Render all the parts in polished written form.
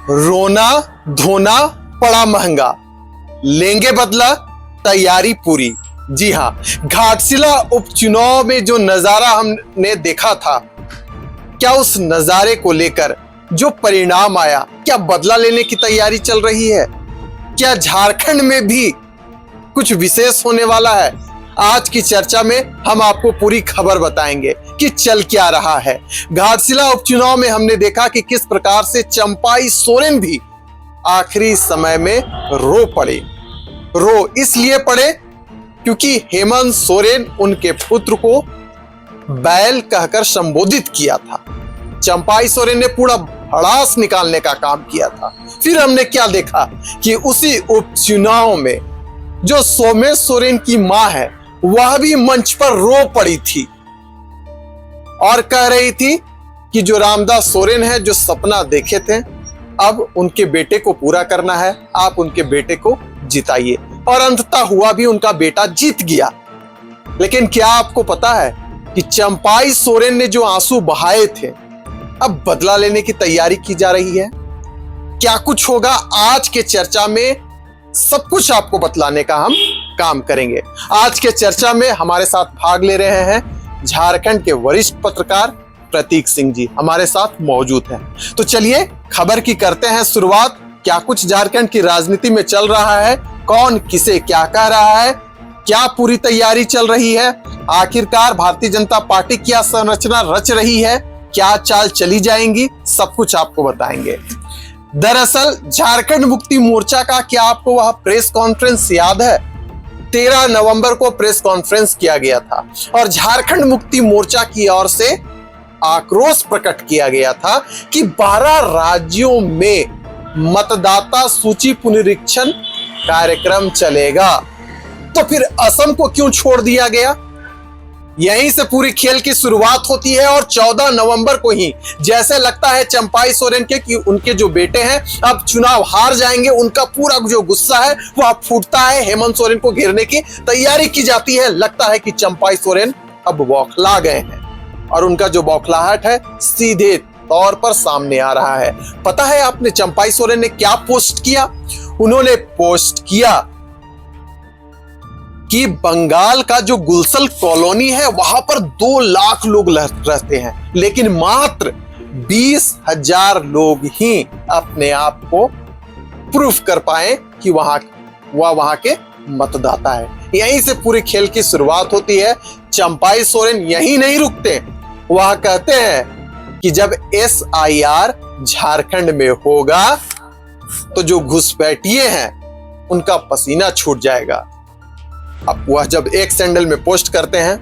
रोना धोना पड़ा महंगा, लेंगे बदला, तैयारी पूरी। जी हां, घाटशिला उपचुनाव में जो नजारा हमने देखा था, क्या उस नजारे को लेकर जो परिणाम आया, क्या बदला लेने की तैयारी चल रही है? क्या झारखंड में भी कुछ विशेष होने वाला है? आज की चर्चा में हम आपको पूरी खबर बताएंगे कि चल क्या रहा है। घाटशिला उपचुनाव में हमने देखा कि किस प्रकार से चंपाई सोरेन भी आखिरी समय में रो पड़े। रो इसलिए पड़े क्योंकि हेमंत सोरेन उनके पुत्र को बैल कहकर संबोधित किया था। चंपाई सोरेन ने पूरा भड़ास निकालने का काम किया था। फिर हमने क्या देखा कि उसी उपचुनाव में जो सोमेश सोरेन की मां है, वह भी मंच पर रो पड़ी थी और कह रही थी कि जो रामदास सोरेन है, जो सपना देखे थे, अब उनके बेटे को पूरा करना है, आप उनके बेटे को जिताइए। और अंततः हुआ भी, उनका बेटा जीत गया। लेकिन क्या आपको पता है कि चंपाई सोरेन ने जो आंसू बहाए थे, अब बदला लेने की तैयारी की जा रही है। क्या कुछ होगा, आज के चर्चा में सब कुछ आपको बतलाने का हम काम करेंगे। आज के चर्चा में हमारे साथ भाग ले रहे हैं झारखंड के वरिष्ठ पत्रकार प्रतीक सिंह जी, हमारे साथ मौजूद हैं। तो चलिए खबर की करते हैं शुरुआत। क्या कुछ झारखंड की राजनीति में चल रहा है, कौन किसे क्या कह रहा है, क्या पूरी तैयारी चल रही है, आखिरकार भारतीय जनता पार्टी क्या संरचना रच रही है, क्या चाल चली जाएंगी, सब कुछ आपको बताएंगे। दरअसल झारखंड मुक्ति मोर्चा का क्या आपको वह प्रेस कॉन्फ्रेंस याद है? 13 नवंबर को प्रेस कॉन्फ्रेंस किया गया था और झारखंड मुक्ति मोर्चा की ओर से आक्रोश प्रकट किया गया था कि 12 राज्यों में मतदाता सूची पुनरीक्षण कार्यक्रम चलेगा, तो फिर असम को क्यों छोड़ दिया गया? यहीं से पूरी खेल की शुरुआत होती है और 14 नवंबर को ही जैसे लगता है चंपाई सोरेन के कि उनके जो बेटे हैं अब चुनाव हार जाएंगे, उनका पूरा जो गुस्सा है वह फूटता है। हेमंत सोरेन को घेरने की तैयारी की जाती है। लगता है कि चंपाई सोरेन अब बौखला गए हैं और उनका जो बौखलाहट है सीधे तौर पर सामने आ रहा है। पता है आपने चंपाई सोरेन ने क्या पोस्ट किया? उन्होंने पोस्ट किया कि बंगाल का जो गुलशन कॉलोनी है वहां पर 2 लाख लोग रहते हैं, लेकिन मात्र 20,000 लोग ही अपने आप को प्रूफ कर पाए कि वहां के मतदाता है। यहीं से पूरी खेल की शुरुआत होती है। चंपाई सोरेन यहीं नहीं रुकते, वह कहते हैं कि जब SIR झारखंड में होगा तो जो घुसपैठिए हैं उनका पसीना छूट जाएगा। अब वह जब एक सैंडल में पोस्ट करते हैं,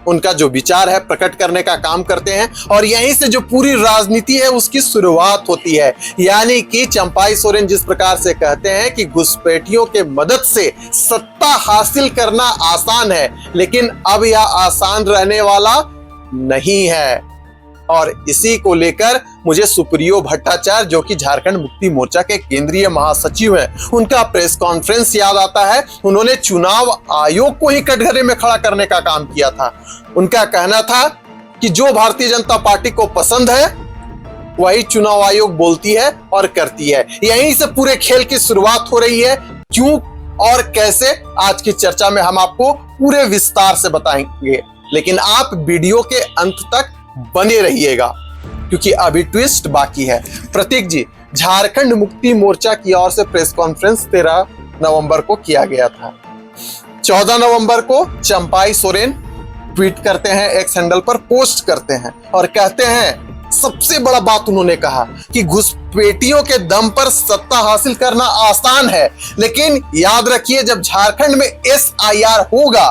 उनका जो विचार है प्रकट करने का काम करते हैं और यहीं से जो पूरी राजनीति है उसकी शुरुआत होती है। यानी कि चंपाई सोरेन जिस प्रकार से कहते हैं कि घुसपैठियों के मदद से सत्ता हासिल करना आसान है, लेकिन अब यह आसान रहने वाला नहीं है। और इसी को लेकर मुझे सुप्रियो भट्टाचार्य, जो कि झारखंड मुक्ति मोर्चा के केंद्रीय महासचिव हैं, उनका प्रेस कॉन्फ्रेंस याद आता है। उन्होंने चुनाव आयोग को ही कटघरे में खड़ा करने का काम किया था। उनका कहना था कि जो भारतीय जनता पार्टी को पसंद है वही चुनाव आयोग बोलती है और करती है। यहीं से पूरे खेल की शुरुआत हो रही है। क्यों और कैसे, आज की चर्चा में हम आपको पूरे विस्तार से बताएंगे, लेकिन आप वीडियो के अंत तक बने रहिएगा क्योंकि अभी ट्विस्ट बाकी है। प्रतीक जी, झारखंड मुक्ति मोर्चा की ओर से प्रेस कॉन्फ्रेंस 13 नवंबर को किया गया था। 14 नवंबर को चंपाई सोरेन ट्वीट करते हैं, एक हैंडल पर पोस्ट करते हैं और कहते हैं, सबसे बड़ा बात उन्होंने कहा कि घुसपैठियों के दम पर सत्ता हासिल करना आसान है, लेकिन याद रखिए जब झारखंड में SIR होगा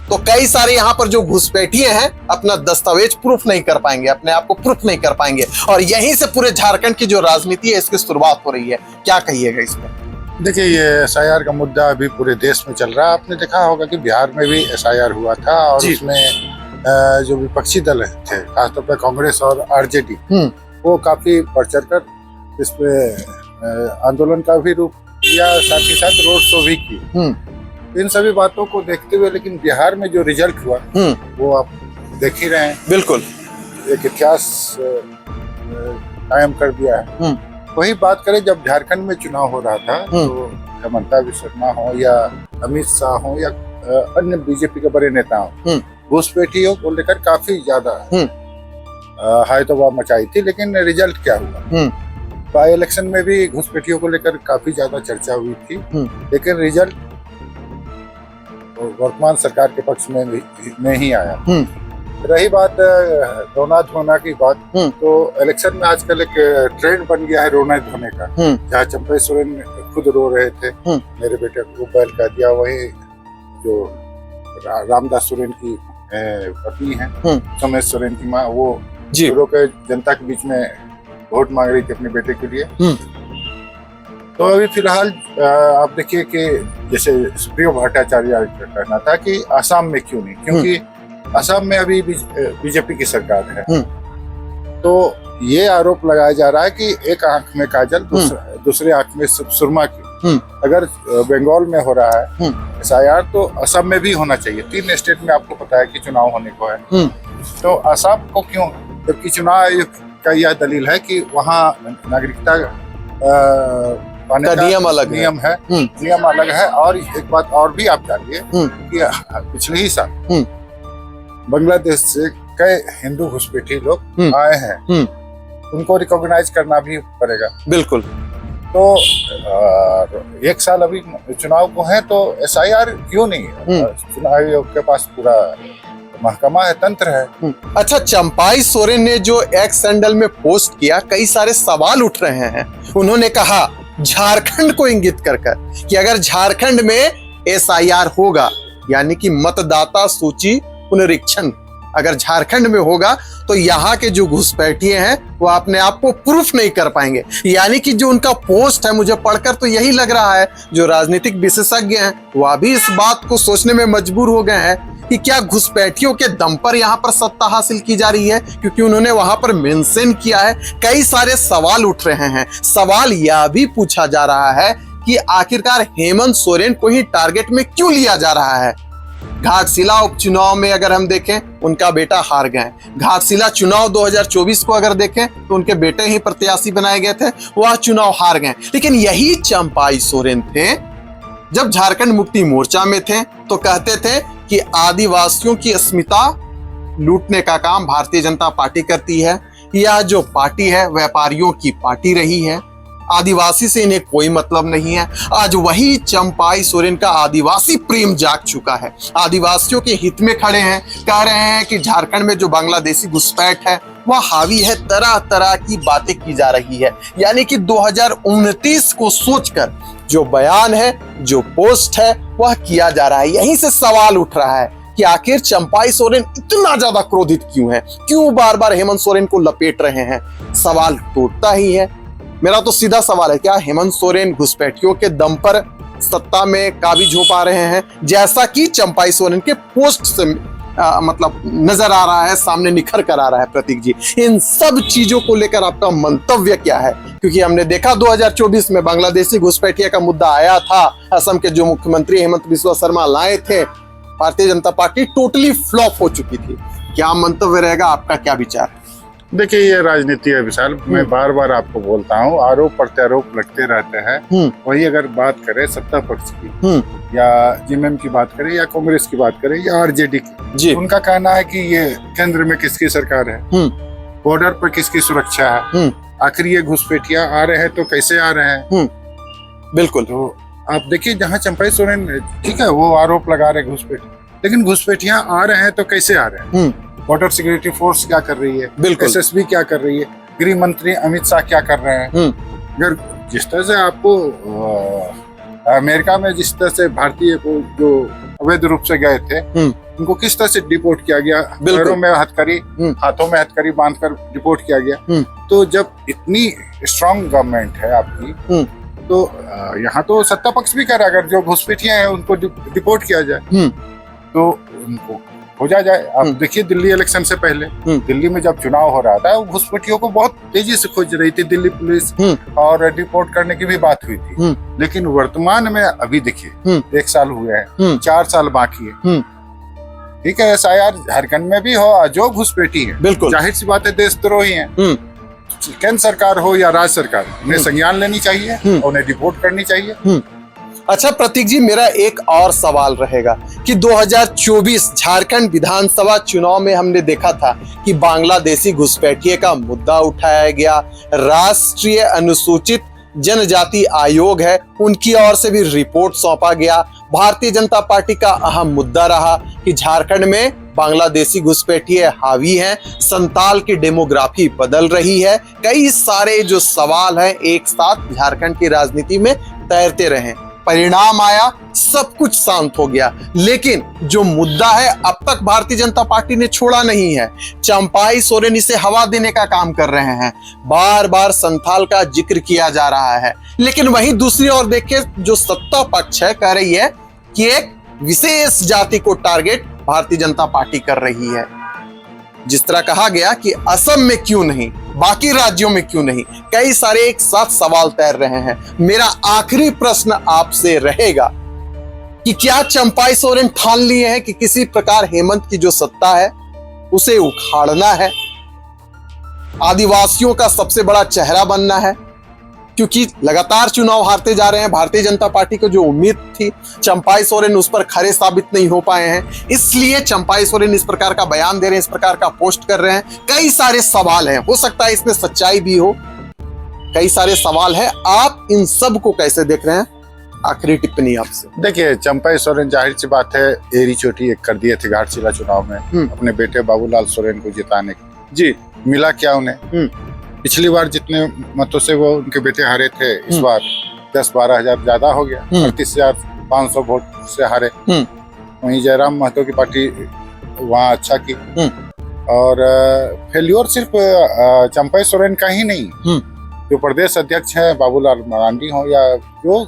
तो कई सारे यहां पर जो घुसपैठिए हैं अपना दस्तावेज प्रूफ नहीं कर पाएंगे, अपने आप को प्रूफ नहीं कर पाएंगे। और यहीं से पूरे झारखंड की जो राजनीति है इसकी शुरुआत हो रही है। क्या कहिएगा इस पर? देखिए, ये SIR का मुद्दा अभी पूरे देश में चल रहा है। आपने देखा होगा कि बिहार में भी SIR हुआ था और उसमें जो विपक्षी दल थे, खासतौर पर कांग्रेस और RJD, वो काफी बढ़ चढ़ कर इस पे आंदोलन का भी रूप लिया, साथ ही साथ रोड शो भी की। इन सभी बातों को देखते हुए लेकिन बिहार में जो रिजल्ट हुआ वो आप देख ही रहे हैं। बिल्कुल एक इतिहास कायम कर दिया है। वही बात करें, जब झारखंड में चुनाव हो रहा था तो हेमंता विश्व शर्मा हो या अमित शाह हो या अन्य बीजेपी के बड़े नेता हो, घुसपैठियों को लेकर काफी ज्यादा हाई तबाह मचाई थी। लेकिन रिजल्ट क्या हुआ? बाई इलेक्शन में भी घुसपैठियों को लेकर काफी ज्यादा चर्चा हुई थी, लेकिन रिजल्ट वर्तमान सरकार के पक्ष में नहीं आया। रही बात रोना धोना की बात, तो इलेक्शन में आजकल एक ट्रेंड बन गया है रोना धोने का, जहाँ चंपई सोरेन खुद रो रहे थे, मेरे बेटे को बैल कर दिया। वही जो रामदास सोरेन की पत्नी है, सोमेश सोरेन की माँ, वो रो के जनता के बीच में वोट मांग रही थी अपने बेटे के लिए। तो अभी फिलहाल आप देखिए कि जैसे सुप्रियो भट्टाचार्य का कहना था कि आसाम में क्यों नहीं, क्योंकि असम में अभी बीजेपी की सरकार है। तो ये आरोप लगाया जा रहा है कि एक आंख में काजल, दूसरे आंख में सुरमा की। अगर बंगाल में हो रहा है एसआईआर, तो असम में भी होना चाहिए। 3 स्टेट में आपको पता है कि चुनाव होने को है, तो असम को क्यों? जबकि चुनाव आयोग का यह दलील है कि वहाँ नागरिकता पाने का नियम है, नियम अलग है। और एक बात और भी आप जानिए कि पिछले ही साल बांग्लादेश से कई हिंदू घुसपैठी लोग आए हैं, उनको रिकॉग्नाइज करना भी पड़ेगा। बिल्कुल। तो 1 साल अभी चुनाव को है, तो एसआईआर क्यों नहीं? चुनाव आयोग के पास पूरा महकमा है, तंत्र है। अच्छा, चंपाई सोरेन ने जो एक्स हैंडल में पोस्ट किया, कई सारे सवाल उठ रहे हैं। उन्होंने कहा झारखंड को इंगित कर कि अगर झारखंड में एसआईआर होगा, यानी कि मतदाता सूची पुनरीक्षण अगर झारखंड में होगा, तो यहाँ के जो घुसपैठिए हैं वो अपने आप को प्रूफ नहीं कर पाएंगे। यानी कि जो उनका पोस्ट है, मुझे पढ़कर तो यही लग रहा है, जो राजनीतिक विशेषज्ञ हैं वह भी इस बात को सोचने में मजबूर हो गए हैं कि क्या घुसपैठियों के दम पर यहाँ पर सत्ता हासिल की जा रही है, क्योंकि उन्होंने वहां पर मेंशन किया है। कई सारे सवाल उठ रहे हैं। सवाल यह भी पूछा जा रहा है कि आखिरकार हेमंत सोरेन को ही टारगेट में क्यों लिया जा रहा है। घाटशिला उपचुनाव में अगर हम देखें, उनका बेटा हार गए। घाटशिला चुनाव 2024 को अगर देखें तो उनके बेटे ही प्रत्याशी बनाए गए थे, वह चुनाव हार गए। लेकिन यही चंपाई सोरेन थे, जब झारखंड मुक्ति मोर्चा में थे तो कहते थे कि आदिवासियों की अस्मिता लूटने का काम भारतीय जनता पार्टी करती है। यह जो पार्टी है व्यापारियों की पार्टी रही है, आदिवासी से इन्हें कोई मतलब नहीं है। आज वही चंपाई सोरेन का आदिवासी प्रेम जाग चुका है, आदिवासियों के हित में खड़े हैं। कह रहे हैं कि झारखंड में जो बांग्लादेशी घुसपैठ है वह हावी है, तरह तरह की बातें की जा रही है। यानी कि 2029 को सोचकर जो बयान है, जो पोस्ट है, वह किया जा रहा है। यहीं से सवाल उठ रहा है कि आखिर चंपाई सोरेन इतना ज्यादा क्रोधित क्यों है, क्यों बार बार हेमंत सोरेन को लपेट रहे हैं। सवाल टूटता ही है। मेरा तो सीधा सवाल है, क्या हेमंत सोरेन घुसपैठियों के दम पर सत्ता में काबिज हो पा रहे हैं, जैसा कि चंपाई सोरेन के पोस्ट से मतलब नजर आ रहा है, सामने निखर कर आ रहा है। प्रतीक जी, इन सब चीजों को लेकर आपका मंतव्य क्या है? क्योंकि हमने देखा 2024 में बांग्लादेशी घुसपैठिया का मुद्दा आया था, असम के जो मुख्यमंत्री हेमंत बिस्वा शर्मा लाए थे, Bharatiya Janata party totally flop हो चुकी थी। क्या मंतव्य रहेगा आपका, क्या विचार है? देखिए, ये राजनीति है विशाल। मैं बार बार आपको बोलता हूँ, आरोप प्रत्यारोप लगते रहते हैं। वही अगर बात करें सत्ता पक्ष की, या जेएमएम की बात करें, या कांग्रेस की बात करें, या आरजेडी की, उनका कहना है कि ये केंद्र में किसकी सरकार है, बॉर्डर पर किसकी सुरक्षा है, आखिर ये घुसपैठिया आ रहे हैं तो कैसे आ रहे हैं। बिल्कुल। तो आप देखिए, जहाँ चंपाई सोरेन ठीक है वो आरोप लगा रहे घुसपैठ, लेकिन घुसपैठिया आ रहे हैं तो कैसे आ रहे हैं। बॉर्डर सिक्योरिटी फोर्स क्या कर रही है, एसएसबी क्या कर रही है, गृह मंत्री अमित शाह क्या कर रहे हैं। अगर जिस तरह से आपको अमेरिका में जिस तरह से भारतीय को जो अवैध रूप से गए थे, उनको किस तरह से डिपोर्ट किया गया, पैरों में हथकड़ी, हाथों में हथकड़ी बांधकर डिपोर्ट किया गया। तो जब इतनी स्ट्रांग गवर्नमेंट है आपकी, तो यहाँ तो सत्ता पक्ष भी कह रहा है अगर जो घुसपैठिया है उनको डिपोर्ट किया जाए तो उनको खोजा जाए। आप देखिए, दिल्ली इलेक्शन से पहले दिल्ली में जब चुनाव हो रहा था, घुसपैठियों को बहुत तेजी से खोज रही थी दिल्ली पुलिस, और डिपोर्ट करने की भी बात हुई थी। लेकिन वर्तमान में अभी देखिए 1 साल हुए हैं, 4 साल बाकी है। ठीक है, एसआईआर झारखंड में भी हो, जो घुसपैठी है, बिल्कुल जाहिर सी बात है देशद्रोही है, केंद्र सरकार हो या राज्य सरकार, उन्हें संज्ञान लेनी चाहिए और उन्हें डिपोर्ट करनी चाहिए। अच्छा प्रतीक जी, मेरा एक और सवाल रहेगा कि 2024 झारखंड विधानसभा चुनाव में हमने देखा था कि बांग्लादेशी घुसपैठिए का मुद्दा उठाया गया। राष्ट्रीय अनुसूचित जनजाति आयोग है, उनकी ओर से भी रिपोर्ट सौंपा गया। भारतीय जनता पार्टी का अहम मुद्दा रहा कि झारखंड में बांग्लादेशी घुसपैठिए हावी हैं, संताल की डेमोग्राफी बदल रही है। कई सारे जो सवाल हैं एक साथ झारखंड की राजनीति में तैरते रहे। परिणाम आया, सब कुछ शांत हो गया, लेकिन जो मुद्दा है अब तक भारतीय जनता पार्टी ने छोड़ा नहीं है। चंपाई सोरेन इसे हवा देने का काम कर रहे हैं, बार बार संथाल का जिक्र किया जा रहा है। लेकिन वहीं दूसरी ओर देखिए, जो सत्ता पक्ष है कह रही है कि एक विशेष जाति को टारगेट भारतीय जनता पार्टी कर रही है। जिस तरह कहा गया कि असम में क्यों नहीं, बाकी राज्यों में क्यों नहीं, कई सारे एक साथ सवाल तैर रहे हैं। मेरा आखिरी प्रश्न आपसे रहेगा कि क्या चंपाई सोरेन ठान लिए हैं कि किसी प्रकार हेमंत की जो सत्ता है उसे उखाड़ना है, आदिवासियों का सबसे बड़ा चेहरा बनना है? क्योंकि लगातार चुनाव हारते जा रहे हैं। भारतीय जनता पार्टी को जो उम्मीद थी चंपाई सोरेन उस पर खरे साबित नहीं हो पाए हैं, इसलिए चंपाई सोरेन इस प्रकार का बयान दे रहे हैं, इस प्रकार का पोस्ट कर रहे हैं। कई सारे सवाल हैं, हो सकता है इसमें सच्चाई भी हो, कई सारे सवाल हैं। आप इन सब को कैसे देख रहे हैं? आखिरी टिप्पणी आपसे। देखिए, चंपाई सोरेन जाहिर सी बात है एरी चोटी एक कर दिए थे घाटशिला चुनाव में अपने बेटे बाबूलाल सोरेन को जिताने की। जी मिला क्या उन्हें? पिछली बार जितने मतों से वो उनके बेटे हारे थे, इस बार 10-12 हजार ज्यादा हो गया, 38,500 वोट से हारे। वहीं जयराम महतो की पार्टी वहाँ अच्छा की। और फेल्योर सिर्फ चंपाई सोरेन का ही नहीं, जो प्रदेश अध्यक्ष है बाबूलाल मरांडी हो या जो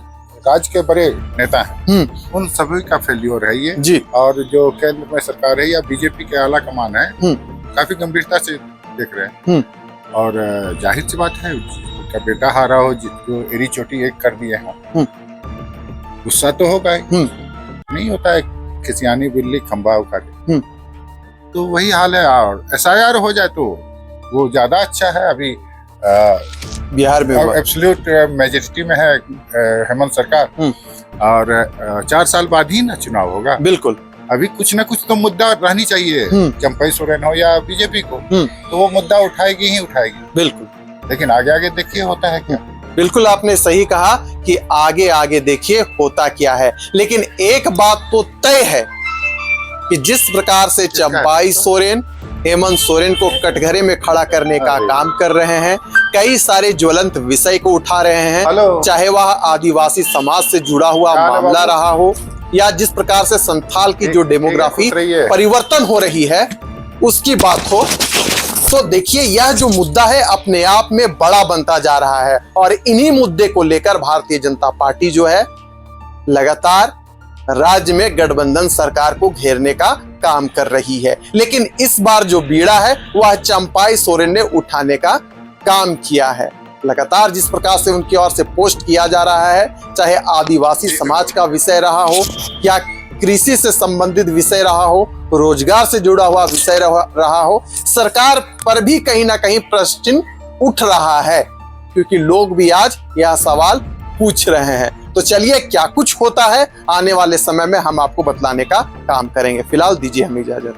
राज्य के बड़े नेता हैं, उन सभी का फेल्योर है ये जी। और जो केंद्र में सरकार है या बीजेपी के आला कमान है, काफी गंभीरता से देख रहे हैं। और जाहिर सी बात है, उनका बेटा हारा हो, जो एरी चोटी एक कर दिए हैं, गुस्सा तो होगा ही। नहीं होता है खिसियानी बिल्ली खंबा उखाड़े, तो वही हाल है। और SIR हो जाए तो वो ज्यादा अच्छा है। अभी बिहार में एब्सोल्यूट मेजॉरिटी में है हेमंत सरकार, और 4 साल बाद ही ना चुनाव होगा। बिल्कुल, अभी कुछ ना कुछ तो मुद्दा रहनी चाहिए, चंपाई सोरेन हो या बीजेपी को, तो वो मुद्दा उठाएगी ही उठाएगी। बिल्कुल, लेकिन आगे आगे देखिए होता है क्या। बिल्कुल आपने सही कहा कि आगे आगे देखिए होता क्या है। लेकिन एक बात तो तय है कि जिस प्रकार से चंपाई सोरेन हेमंत सोरेन को कटघरे में खड़ा करने का काम कर रहे हैं, कई सारे ज्वलंत विषय को उठा रहे हैं, चाहे वह आदिवासी समाज से जुड़ा हुआ मामला रहा हो या जिस प्रकार से संथाल की जो डेमोग्राफी परिवर्तन हो रही है उसकी बात हो, तो देखिए यह जो मुद्दा है अपने आप में बड़ा बनता जा रहा है। और इन्हीं मुद्दे को लेकर भारतीय जनता पार्टी जो है लगातार राज्य में गठबंधन सरकार को घेरने का काम कर रही है। लेकिन इस बार जो बीड़ा है वह चंपाई सोरेन ने उठाने का काम किया है। लगातार जिस प्रकार से उनकी ओर से पोस्ट किया जा रहा है, चाहे आदिवासी समाज का विषय रहा हो या कृषि से संबंधित विषय रहा हो, रोजगार से जुड़ा हुआ विषय रहा हो, सरकार पर भी कहीं ना कहीं प्रश्न चिन्ह उठ रहा है, क्योंकि लोग भी आज यह सवाल पूछ रहे हैं। तो चलिए क्या कुछ होता है आने वाले समय में हम आपको बतलाने का काम करेंगे। फिलहाल दीजिए हमें इजाजत।